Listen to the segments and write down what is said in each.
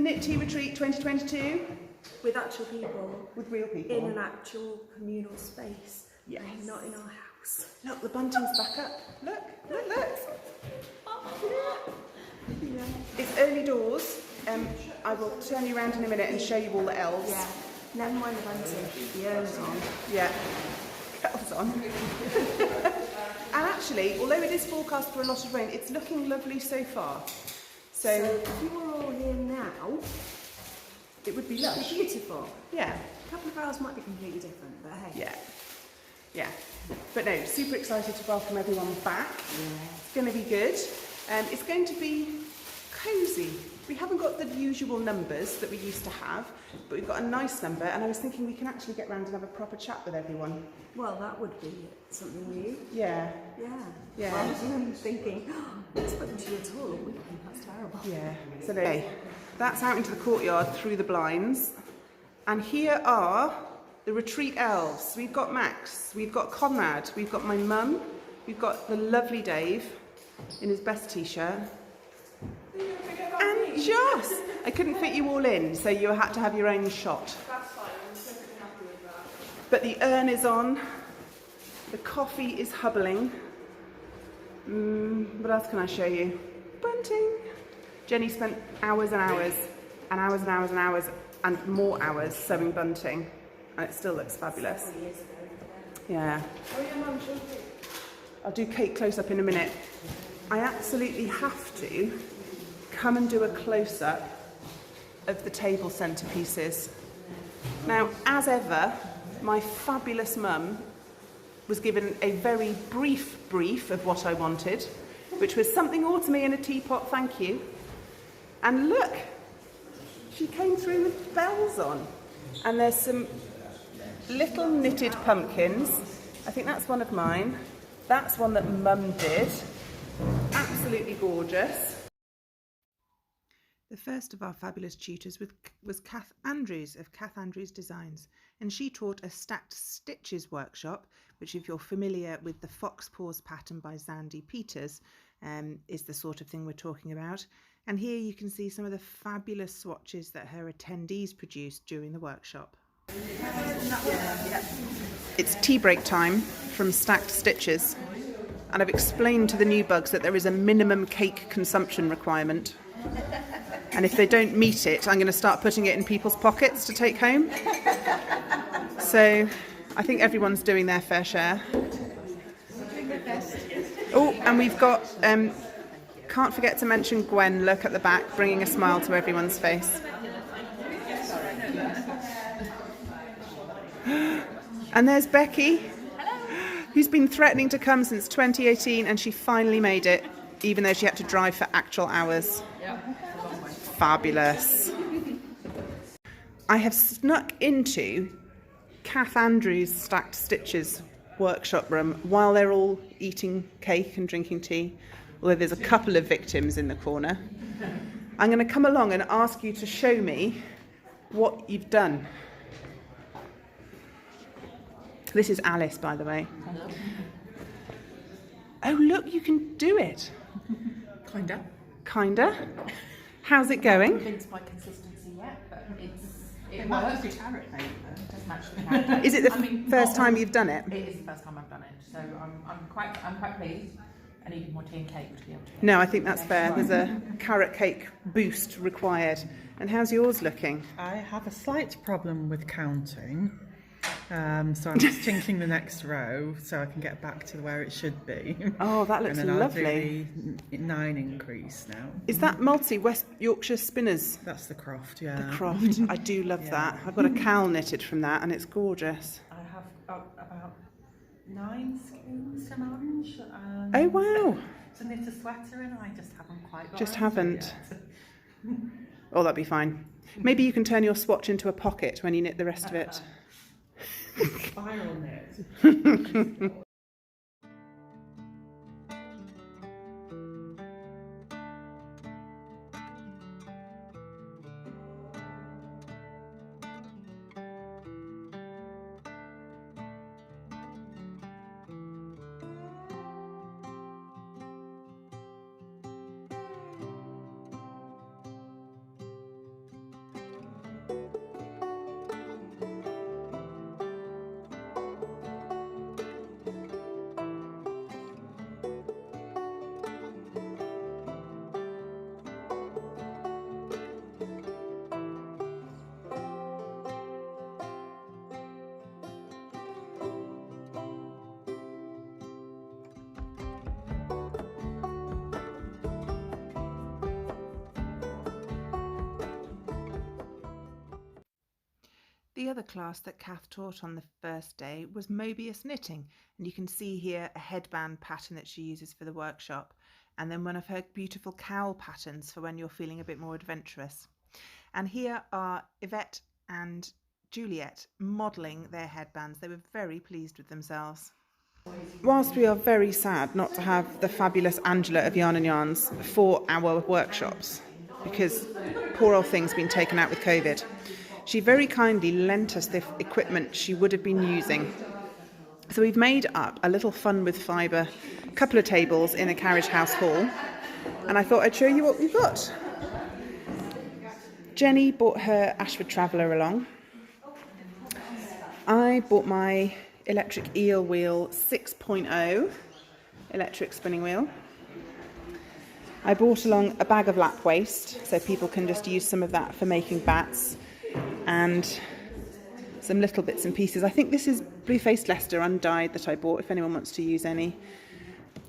Knit Tea Retreat 2022. With actual people. With real people. In an actual communal space. Yes. And not in our house. Look, the bunting's back up. Look, look, look. Yeah. It's early doors. I will turn you around in a minute and show you all the elves. Yeah. Never mind the bunting. The urn's on. Yeah. Elves on. And actually, although it is forecast for a lot of rain, it's looking lovely so far. So if you were all here now, it would be it'd lush. be beautiful. Yeah. A couple of hours might be completely different, but hey. Yeah. Yeah. But no, super excited to welcome everyone back. Yeah. It's going to be good. It's going to be cosy. We haven't got the usual numbers that we used to have, but we've got a nice number, and I was thinking we can actually get round and have a proper chat with everyone. Well, that would be something new. Yeah. Yeah. Yeah. Well, I'm thinking, let's put them to you at all. We think that's terrible. Yeah. So okay, that's out into the courtyard through the blinds. And here are the retreat elves. We've got Max, we've got Conrad, we've got my mum, we've got the lovely Dave in his best t-shirt. And Joss! I couldn't fit you all in, so you had to have your own shot. That's fine, I'm perfectly happy with that. But the urn is on, the coffee is hubbling. What else can I show you? Bunting. Jenny spent hours and hours and hours and hours and hours and more hours sewing bunting, and it still looks fabulous. Yeah. I'll do cake close up in a minute. I absolutely have to come and do a close-up of the table centerpieces. Now, as ever, my fabulous mum was given a very brief of what I wanted, which was something autumny in a teapot, thank you. And look, she came through with bells on. And there's some little knitted pumpkins. I think that's one of mine. That's one that Mum did. Absolutely gorgeous. The first of our fabulous tutors was Kath Andrews of Kath Andrews Designs, and she taught a stacked stitches workshop, which, if you're familiar with the Fox Paws pattern by Zandy Peters, is the sort of thing we're talking about. And here you can see some of the fabulous swatches that her attendees produced during the workshop. It's tea break time from Stacked Stitches, and I've explained to the new bugs that there is a minimum cake consumption requirement. And if they don't meet it, I'm going to start putting it in people's pockets to take home. So I think everyone's doing their fair share. Oh, and we've got, can't forget to mention Gwen, look at the back, bringing a smile to everyone's face. And there's Becky, who's been threatening to come since 2018, and she finally made it, even though she had to drive for actual hours. Fabulous. I have snuck into Kath Andrews' Stacked Stitches workshop room while they're all eating cake and drinking tea, although there's a couple of victims in the corner. I'm going to come along and ask you to show me what you've done. This is Alice, by the way. Hello. Oh, look, you can do it. Kinda. Kinda. How's it going? Convinced by consistency yet, but it works. It's carrot paper. It doesn't actually have. Is it the first time you've done it? It is the first time I've done it, so I'm quite pleased. I need more tea and cake to be able to. No, I think that's fair. There's a carrot cake boost required. And how's yours looking? I have a slight problem with counting, so I'm just tinking the next row so I can get back to where it should be. Oh, that looks and then lovely. I'll do the 9 increase now. Is that multi West Yorkshire Spinners? That's the croft, yeah. The croft. I do love that. I've got a cowl knitted from that, and it's gorgeous. I have about 9 skeins to manage. Oh wow! To knit a sweater in, I just haven't quite got. Just it haven't. yet. Oh, that'd be fine. Maybe you can turn your swatch into a pocket when you knit the rest of it. Spiral knit. The other class that Kath taught on the first day was Mobius knitting, and you can see here a headband pattern that she uses for the workshop, and then one of her beautiful cowl patterns for when you're feeling a bit more adventurous. And here are Yvette and Juliet modelling their headbands. They were very pleased with themselves. Whilst we are very sad not to have the fabulous Angela of Yarn and Yarns for our workshops, because poor old thing's been taken out with COVID, she very kindly lent us the equipment she would have been using. So we've made up a little fun with fibre, a couple of tables in a carriage house hall, and I thought I'd show you what we've got. Jenny brought her Ashford Traveller along. I bought my electric eel wheel 6.0 electric spinning wheel. I brought along a bag of lap waste so people can just use some of that for making bats, and some little bits and pieces. I think this is Blue-Faced Leicester undyed that I bought, if anyone wants to use any.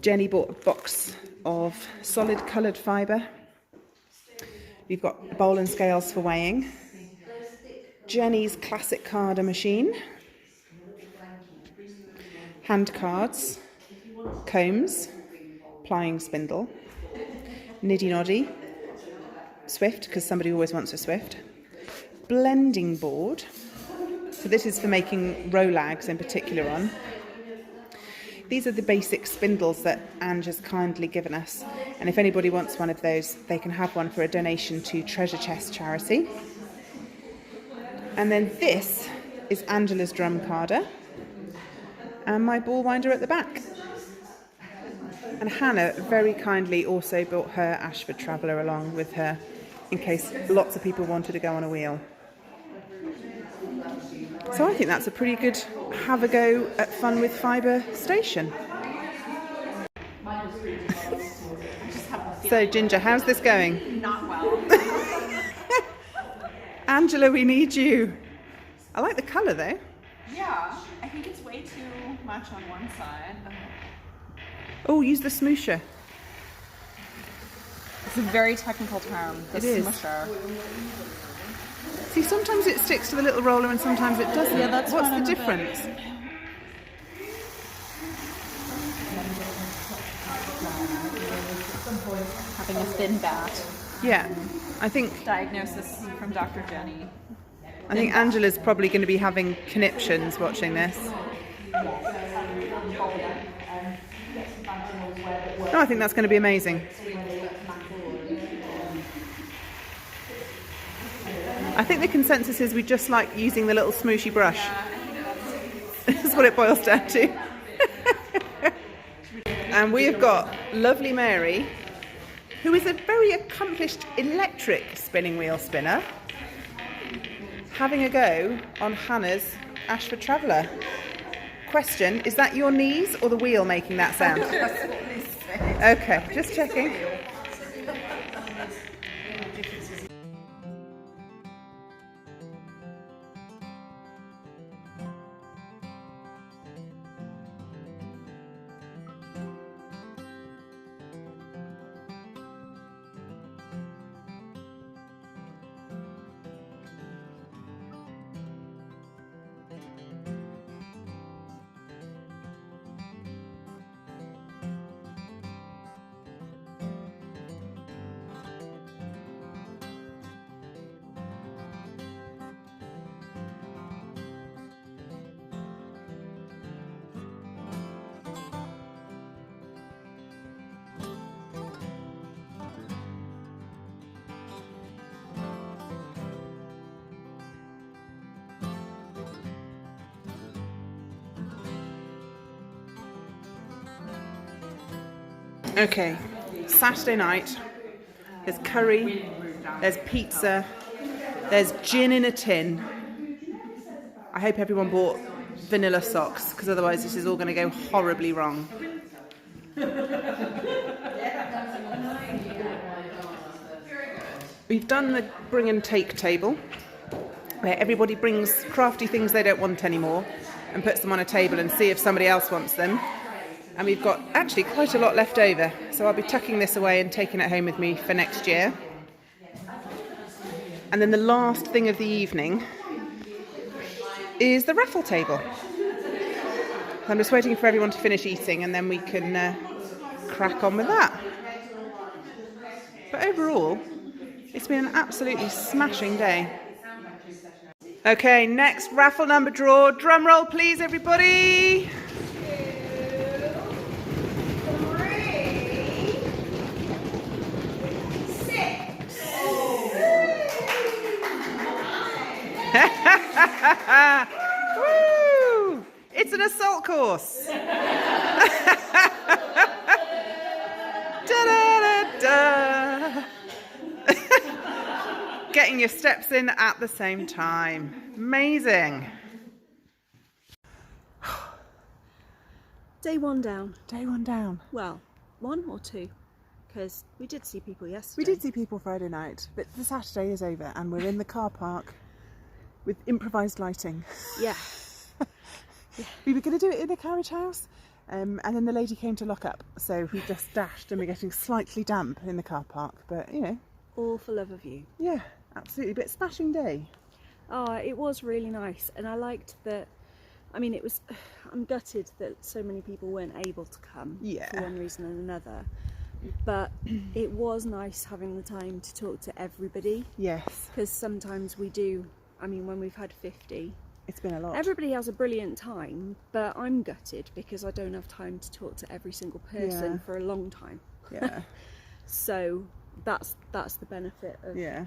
Jenny bought a box of solid coloured fibre. We've got bowl and scales for weighing. Jenny's classic carder machine. Hand cards. Combs. Plying spindle. Niddy noddy. Swift, because somebody always wants a Swift. Blending board. So this is for making rolags in particular on. These are the basic spindles that Ange has kindly given us, and if anybody wants one of those, they can have one for a donation to Treasure Chest charity. And then this is Angela's drum carder and my ball winder at the back. And Hannah very kindly also brought her Ashford Traveller along with her in case lots of people wanted to go on a wheel. So I think that's a pretty good have a go at Fun with Fibre station. So Ginger, how's this going? Not well. Angela, we need you. I like the colour though. Yeah, I think it's way too much on one side. Oh, use the smoosher. It's a very technical term, the It is. smoosher. See, sometimes it sticks to the little roller and sometimes it doesn't. Yeah, that's What's what the I'm difference? Having a thin bat. Yeah, I think Diagnosis from Dr. Jenny. Angela's probably going to be having conniptions watching this. Oh, I think that's going to be amazing. I think the consensus is we just like using the little smooshy brush. That's what it boils down to. And we have got lovely Mary, who is a very accomplished electric spinning wheel spinner, having a go on Hannah's Ashford Traveller. Question, is that your knees or the wheel making that sound? Okay, just checking. Okay, Saturday night, there's curry, there's pizza, there's gin in a tin. I hope everyone bought vanilla socks, because otherwise this is all going to go horribly wrong. We've done the bring and take table, where everybody brings crafty things they don't want anymore and puts them on a table and see if somebody else wants them. And we've got actually quite a lot left over, so I'll be tucking this away and taking it home with me for next year. And then the last thing of the evening is the raffle table. I'm just waiting for everyone to finish eating and then we can crack on with that. But overall, it's been an absolutely smashing day. Okay, next raffle number draw. Drum roll, please, everybody. 3. Woo! It's an assault course. Da-da-da-da. Getting your steps in at the same time. Amazing. Day 1 down. Day 1 down. Well, 1 or 2, because we did see people yesterday. We did see people Friday night, but the Saturday is over and we're in the car park with improvised lighting. Yeah. We were going to do it in the carriage house, and then the lady came to lock up, so we just dashed and we're getting slightly damp in the car park, but you know. All for love of you. Yeah, absolutely, but smashing day. Oh, it was really nice, and I liked that. I mean, I'm gutted that so many people weren't able to come for one reason and another, but it was nice having the time to talk to everybody. Yes. Because sometimes we do, I mean, when we've had 50, it's been a lot. Everybody has a brilliant time, but I'm gutted because I don't have time to talk to every single person for a long time. Yeah. So that's the benefit of... Yeah.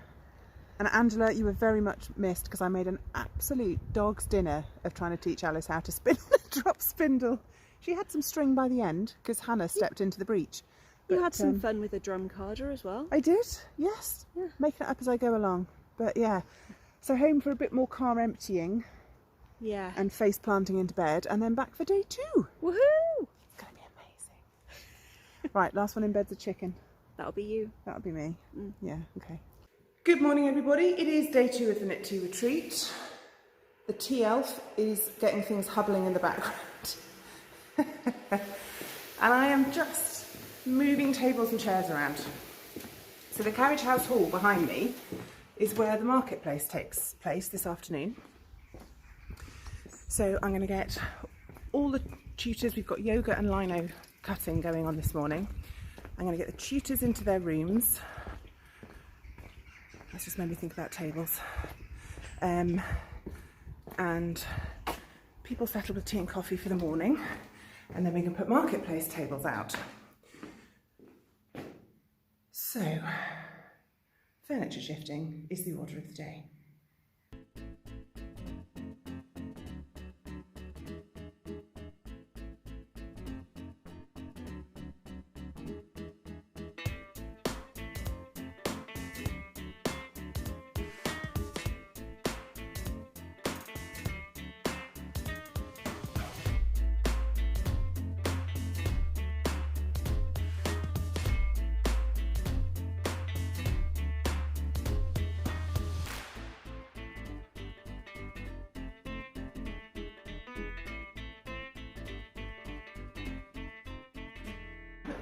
And Angela, you were very much missed because I made an absolute dog's dinner of trying to teach Alice how to spin a drop spindle. She had some string by the end because Hannah stepped into the breach. You had some fun with the drum carder as well. I did, yes. Yeah. Making it up as I go along. But yeah, so home for a bit more car emptying. Yeah. And face planting into bed, and then back for day 2. Woohoo! It's going to be amazing. Right, last one in bed's a chicken. That'll be you. That'll be me. Yeah, okay. Good morning, everybody. It is day 2 of the Knit 2 retreat. The tea elf is getting things hubbling in the background. And I am just moving tables and chairs around. So the carriage house hall behind me is where the marketplace takes place this afternoon. So I'm going to get all the tutors, we've got yoga and lino cutting going on this morning. I'm going to get the tutors into their rooms. That's just made me think about tables. And people settled with tea and coffee for the morning. And then we can put marketplace tables out. So, furniture shifting is the order of the day.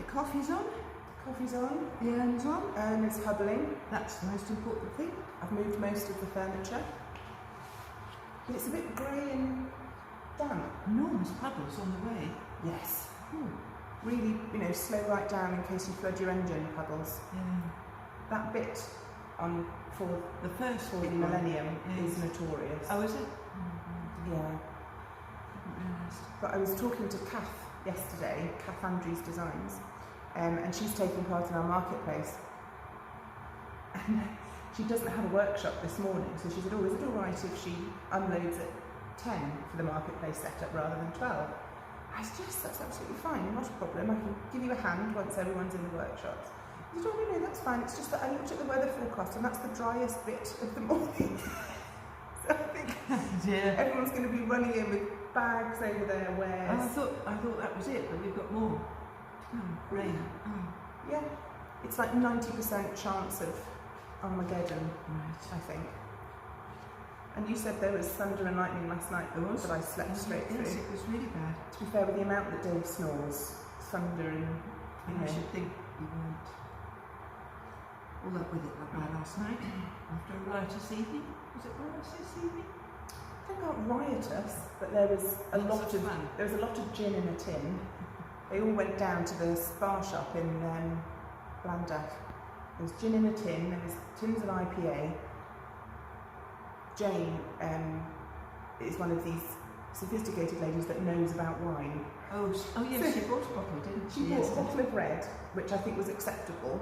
Coffee's on, the urn's on, urn is hubbling, that's the most important thing. I've moved most of the furniture, but it's a bit grey and damp. Enormous puddles on the way. Yes. Really, you know, slow right down in case you flood your engine, puddles. Yeah. That bit for the first for the millennium is notorious. Oh, is it? Yeah. But I was talking to Kath yesterday, Kath Andrews Designs, and she's taking part in our marketplace. And she doesn't have a workshop this morning, so she said, oh, is it all right if she unloads at 10 for the marketplace setup rather than 12? I said, yes, that's absolutely fine, not a problem. I can give you a hand once everyone's in the workshops. She said, oh, no, that's fine. It's just that I looked at the weather forecast and that's the driest bit of the morning. So I think everyone's going to be running in with bags over their wares. I thought that was it, but we've got more. Rain. Yeah, it's like 90% chance of Armageddon, I think. And you said there was thunder and lightning last night, but I slept straight through. Yes, it was really bad. To be fair, with the amount that Dave snores, thunder and... I should think you weren't all up with it like that last night, after a riotous evening. Was it riotous evening? They got riotous, but there was a lot of gin in a tin. They all went down to the Spa shop in Llandaff. There was gin in a tin. There was tins of IPA. Jane is one of these sophisticated ladies that knows about wine. Oh yes, she bought a bottle, didn't she? She bought a bottle of red, which I think was acceptable,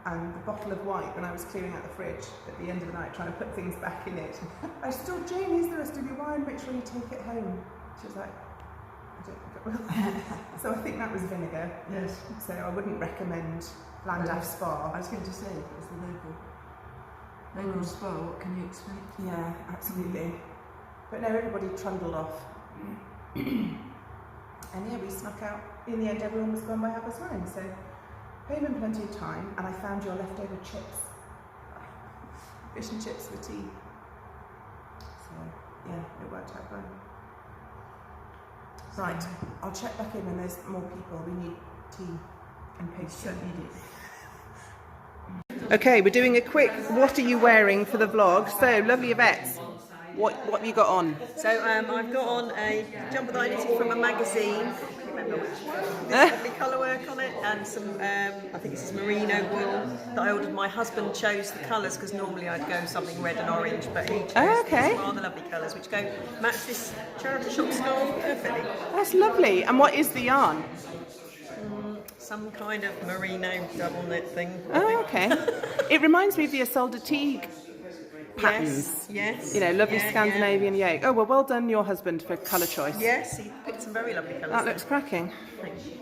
and the bottle of white when I was clearing out the fridge at the end of the night trying to put things back in it. I said, "Oh, Jane, here's the rest of your wine, make sure you take it home." She was like, "I don't think I will." So I think that was vinegar. Yes. So I wouldn't recommend Llandaff Spa. I was going to say, it was the local spa, what can you expect? Yeah, absolutely. But no, everybody trundled off. And yeah, we snuck out. In the end, everyone was gone by 9:30, so home in plenty of time. And I found your leftover chips, fish and chips for tea. So yeah, it worked out fine. Right, I'll check back in when there's more people. We need tea and pastry. Okay, we're doing a quick. What are you wearing for the vlog? So lovely, Yvette. What have you got on? So I've got on a jumper that I knitted from a magazine. I can't remember which one. There's lovely colour work on it, and some I think this is merino wool that I ordered. My husband chose the colours because normally I'd go something red and orange, but he chose these rather lovely colours which go match this charity shop scarf perfectly. That's lovely. And what is the yarn? Some kind of merino double knit thing. Oh, okay. It reminds me of the Isolde Teague patterns. Yes. You know, lovely Yeah, Scandinavian yoke. Oh, well done your husband for colour choice. Yes, he picked some very lovely colours. That looks cracking. Thank you.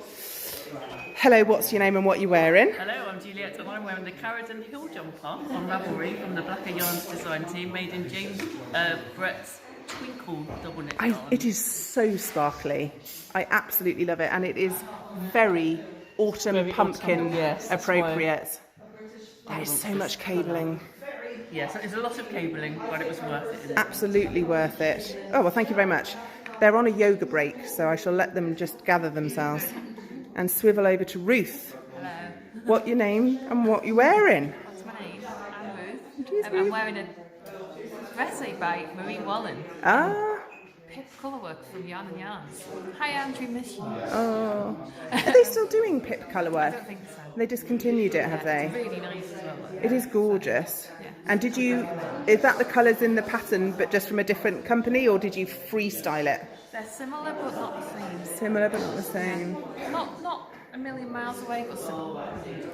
Hello, what's your name and what are you wearing? Hello, I'm Juliet and I'm wearing the Carradine Hill jumper on Ravelry from the Blacker Yarns design team, made in James Brett's Twinkle double knit yarn. It is so sparkly. I absolutely love it, and it is very autumn pumpkin appropriate. There is so much cabling. Yes, there's a lot of cabling, but it was worth it. Isn't it? Absolutely worth it. Oh, well, thank you very much. They're on a yoga break, so I shall let them just gather themselves and swivel over to Ruth. Hello. What your name and what you're wearing? What's my name? I'm Ruth. I'm wearing a dress by Marie Wallen. Ah, Pip colourwork from Yarn and Yarns. Hi Andrew, miss you. oh. Are they still doing pip colour I work? don't think so. They discontinued it, have It's they? really nice as well. It is gorgeous. Yeah. And is that the colours in the pattern but just from a different company, or did you freestyle it? They're similar but not the same. Similar but not the same. Not a million miles away, but similar.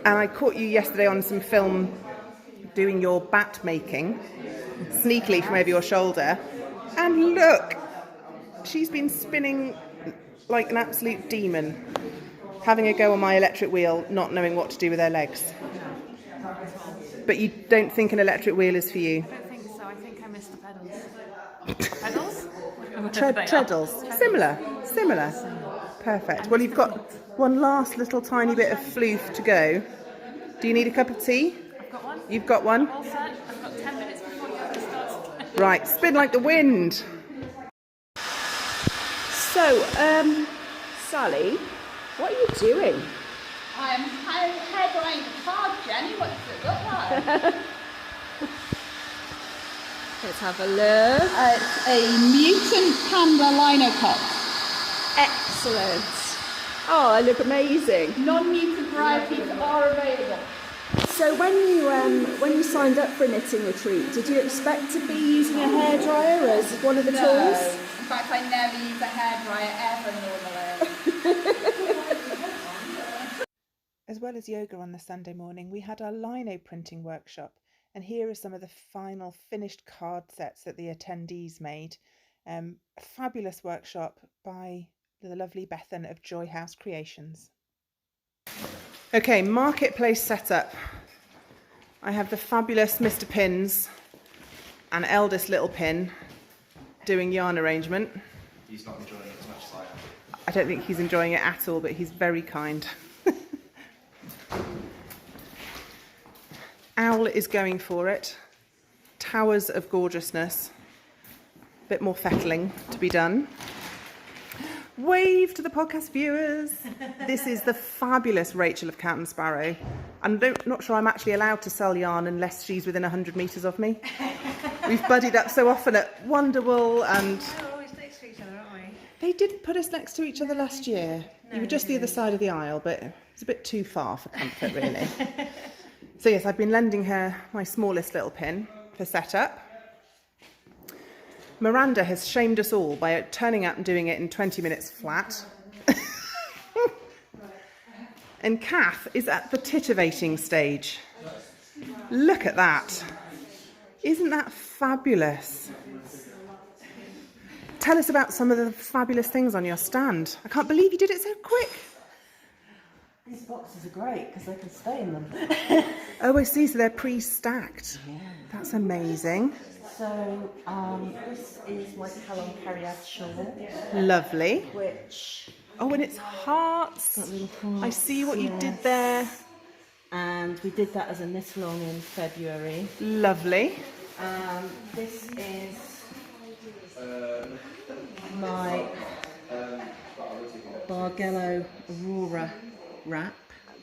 And I caught you yesterday on some film doing your bat making, sneakily from over your shoulder. And look, she's been spinning like an absolute demon, having a go on my electric wheel, not knowing what to do with her legs. But you don't think an electric wheel is for you? I don't think so. I think I missed the pedals. Pedals? Treadles. Similar. Perfect. Well, you've got one last little tiny bit of floof to go. Do you need a cup of tea? I've got one. You've got one? All set. I've got 10 minutes before yoga starts. Right, spin like the wind. So, Sally, what are you doing? I'm hair drying the card, Jenny. What does it look like? Let's have a look. It's a mutant panda lino cut. Excellent. Oh, I look amazing. Non-mutant varieties are available. So when you signed up for a knitting retreat, did you expect to be using a hairdryer as one of the No. tools? In fact, I never use a hairdryer ever normally. As well as yoga on the Sunday morning, we had our lino printing workshop, and here are some of the final finished card sets that the attendees made. A fabulous workshop by the lovely Bethan of Joy House Creations. Okay, marketplace setup. I have the fabulous Mr. Pins and eldest little Pin doing yarn arrangement. He's not enjoying it as much as I am. I don't think he's enjoying it at all, but he's very kind. Owl is going for it. Towers of gorgeousness. Bit more fettling to be done. Wave to the podcast viewers. This is the fabulous Rachel of Cat and Sparrow. I'm not sure I'm actually allowed to sell yarn unless she's within 100 metres of me. We've buddied up so often at Wonderwool, and We're always next to each other, aren't we? they did put us next to each other last year. You were just the other side of the aisle, but it's a bit too far for comfort, really. So yes, I've been lending her my smallest little pin for setup. Miranda has shamed us all by turning up and doing it in 20 minutes flat. And Kath is at the titivating stage. Look at that. Isn't that fabulous? Tell us about some of the fabulous things on your stand. I can't believe you did it so quick. These boxes are great because they can stay in them. Oh, I see. So they're pre-stacked. Yeah. That's amazing. So this is my Callum Carriad shawl, Lovely. which Oh, and it's hearts. got little hearts. I see what you did yes. there. And we did that as a knit along in February. Lovely. This is my Bargello Aurora wrap.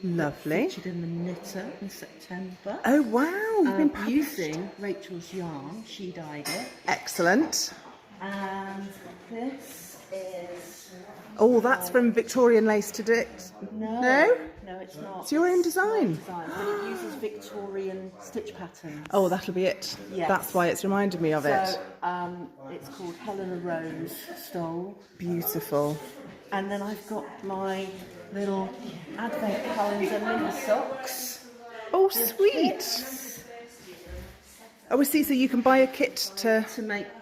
Lovely. Featured in the Knitter in September. Oh, wow. You've been published. Using Rachel's yarn, she dyed it. Excellent. And this is... Oh, that's from Victorian Lace to Dix. No, No? no, it's not. It's your own It's my design. design, but it uses Victorian stitch patterns. Oh, that'll be it. Yes. That's why it's reminded me of it. So it's called Helena Rose Stole. Beautiful. And then I've got my little advent calendar mini socks. Oh, sweet. Oh, I see. So you can buy a kit to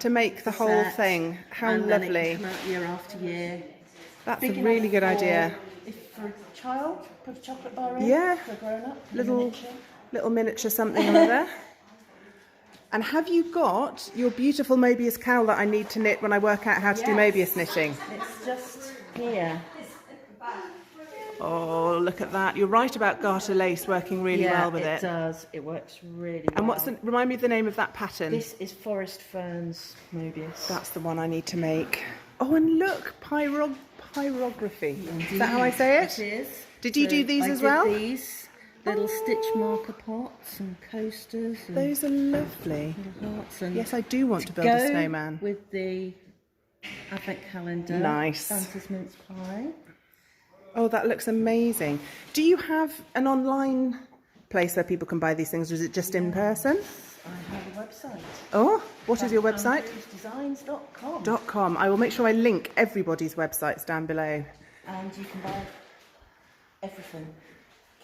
make the whole set, thing. How and then lovely. it can come out year after year. That's Big a really enough good for- idea. If for a child, put a chocolate bar in. Yeah. For a grown up. Little miniature something or other. And have you got your beautiful Mobius cowl that I need to knit when I work out how to do Mobius knitting? It's just here. Oh, look at that. You're right about garter lace working really well with it it. does. It works really well. And remind me of the name of that pattern? This is Forest Ferns Mobius. That's the one I need to make. Oh, and look, pyrography. Is that how I say it? It is. Did you do these I as did well? These little stitch marker pots and coasters. And Those are lovely. little hearts and Yes, I do want to build a snowman. With the advent calendar. Nice. Santa's mince pie. Oh, that looks amazing. Do you have an online place where people can buy these things, or is it just in person? I have a website. Oh, what is your website? Designs.com. .com. I will make sure I link everybody's websites down below. And you can buy everything.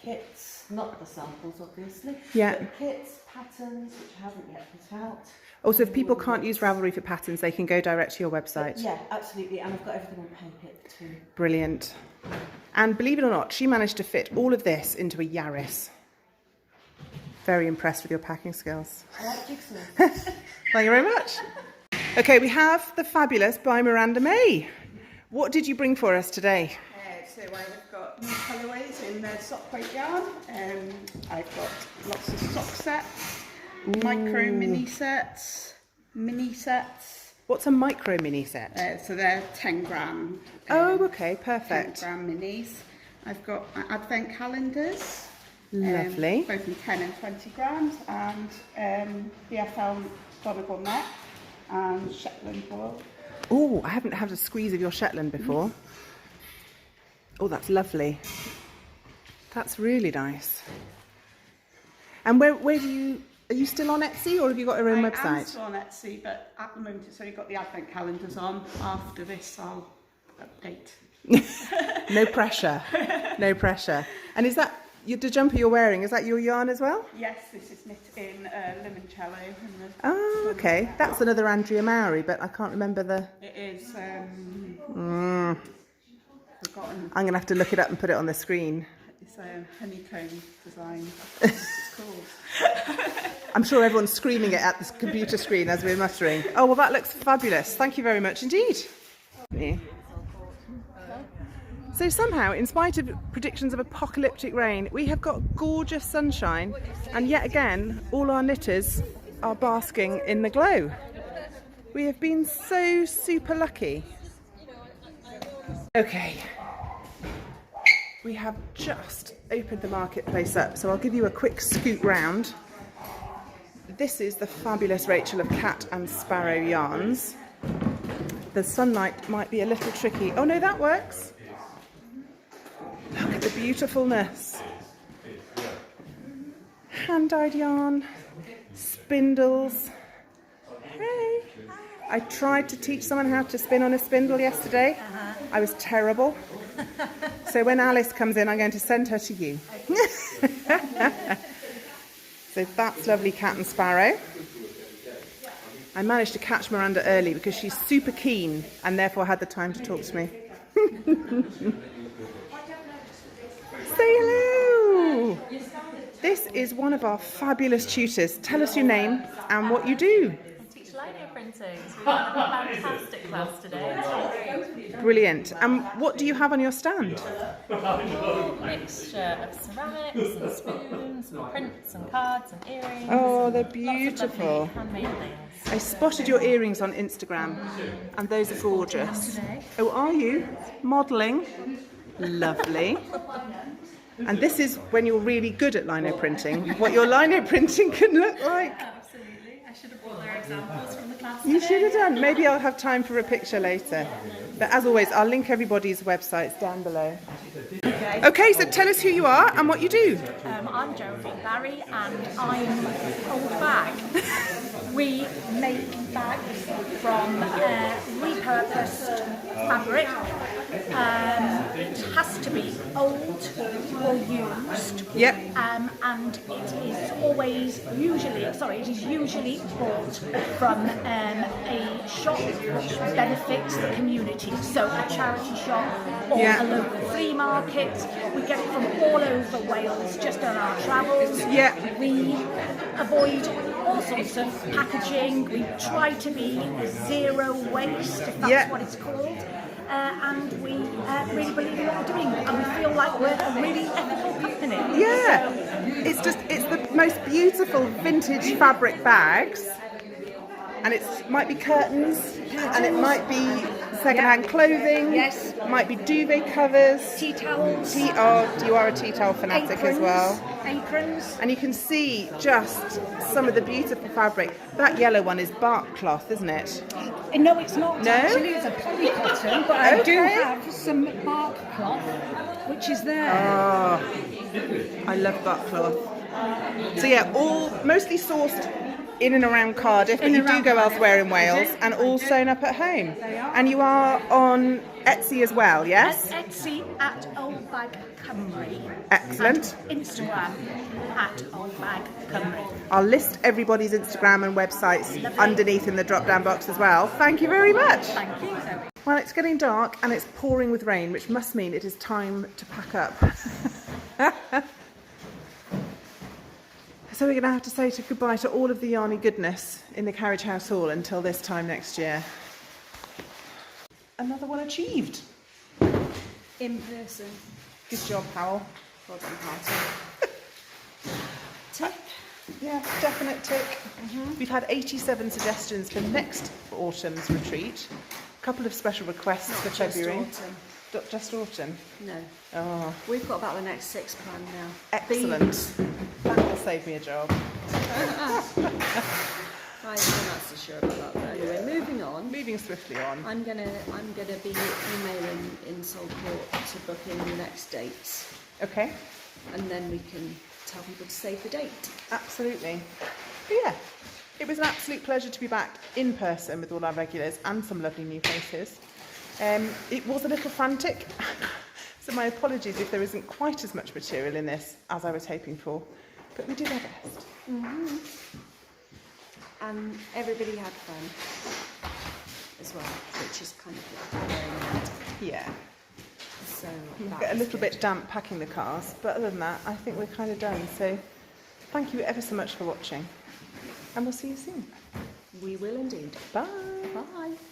Kits, not the samples obviously. Yeah. But kits, patterns, which I haven't yet put out. Also, if people can't use Ravelry for patterns, they can go direct to your website. Yeah, absolutely. And I've got everything on Paypit too. Brilliant. And believe it or not, she managed to fit all of this into a Yaris. Very impressed with your packing skills. I like jigsaw. Thank you very much. Okay, we have the Fabulous by Miranda May. What did you bring for us today? So I've got new colourways in the sock weight yarn. I've got lots of sock sets, micro mini sets, mini sets. What's a micro mini set? So they're 10 gram. Oh, okay, perfect. 10 gram minis. I've got advent calendars. Lovely. Both in 10 and 20 grams, and BFL Donegal net and Shetland wool. Oh, I haven't had a squeeze of your Shetland before. Oh, that's lovely. That's really nice. And where do you, are you still on Etsy, or have you got your own I am website? still on Etsy, but at the moment it's only got the advent calendars on. After this I'll update. No pressure. No pressure. And is that, the jumper you're wearing, is that your yarn as well? Yes, this is knit in limoncello. Oh, okay. That's another Andrea Mowry, but I can't remember the... It is forgotten. I'm going to have to look it up and put it on the screen. It's a honeycomb design. It's called. I'm sure everyone's screaming it at the computer screen as we're muttering. Oh, well, that looks fabulous. Thank you very much indeed. Yeah. So somehow, in spite of predictions of apocalyptic rain, we have got gorgeous sunshine, and yet again, all our knitters are basking in the glow. We have been so super lucky. Okay. We have just opened the marketplace up, so I'll give you a quick scoot round. this is the fabulous Rachel of Cat and Sparrow yarns. The sunlight might be a little tricky. Oh no, that works. Look at the beautifulness. Hand-dyed yarn, spindles. Hey. I tried to teach someone how to spin on a spindle yesterday. I was terrible. So when Alice comes in, I'm going to send her to you. So that's lovely Cat and Sparrow. I managed to catch Miranda early because she's super keen and therefore had the time to talk to me. Say hello! This is one of our fabulous tutors. Tell us your name and what you do. I teach lino printing, so we've got a fantastic class today. Brilliant. And what do you have on your stand? A mixture of ceramics and spoons and prints and cards and earrings. Oh, they're Lots of beautiful. lovely handmade things. I spotted your earrings on Instagram and those are gorgeous. Oh, are you? Modelling? Lovely. And this is when you're really good at lino printing, what your lino printing can look like. Absolutely. I should have brought their examples from the class You today. should have done. Maybe I'll have time for a picture later. But as always, I'll link everybody's websites down below. Okay, so tell us who you are and what you do. I'm Geraldine Barry and I'm Old Bag. We make bags from repurposed fabric. It has to be old or used. Yep. And it is usually bought from a shop which benefits the community. So a charity shop or Yeah. a local flea market. We get it from all over Wales just on our travels. Yeah. We avoid all sorts of packaging. We try to be zero waste, if that's Yeah. what it's called. And we really believe in what we're doing, and we feel like we're a really ethical company. Yeah, it's the most beautiful vintage fabric bags, and it might be curtains, and it might be second-hand clothing. Yes. Might be duvet covers. Tea towels. You are a tea towel fanatic as well. Aprons. And you can see just some of the beautiful fabric. That yellow one is bark cloth, isn't it? No, it's not. No? Actually, it's a polycotton, but I do Okay. have some bark cloth, which is there. Oh, I love bark cloth. So yeah, all mostly sourced in and around Cardiff, but In you and do around go Cardiff. elsewhere in I Wales, do, and I all do. sewn up at home. They are. And you are on Etsy as well, yes? At Etsy at Old Bag Cymru. Excellent. And Instagram at Old Bag Cymru. I'll list everybody's Instagram and websites underneath in the drop-down box as well. Thank you very much. Thank you. Well, it's getting dark and it's pouring with rain, which must mean it is time to pack up. So we're going to have to say goodbye to all of the yarny goodness in the Carriage House Hall until this time next year. Another one achieved. In person. Good job, Howell. Well done, Party. Tick. Yeah, definite tick. We've had 87 suggestions for next autumn's retreat. A couple of special requests for February. Just autumn? No. Oh. We've got about the next 6 planned now. Excellent. That will save me a job. I'm not so sure about that. Anyway, moving on. Moving swiftly on. I'm gonna be emailing in Court to book in the next dates. Okay. And then we can tell people to save the date. Absolutely. But yeah, it was an absolute pleasure to be back in person with all our regulars and some lovely new faces. It was a little frantic, so my apologies if there isn't quite as much material in this as I was hoping for, but we did our best. And everybody had fun as well, which is kind of like very mad. Yeah. So We that get a was little good. bit damp packing the cars, but other than that, I think we're kind of done. So thank you ever so much for watching, and we'll see you soon. We will indeed. Bye. Bye.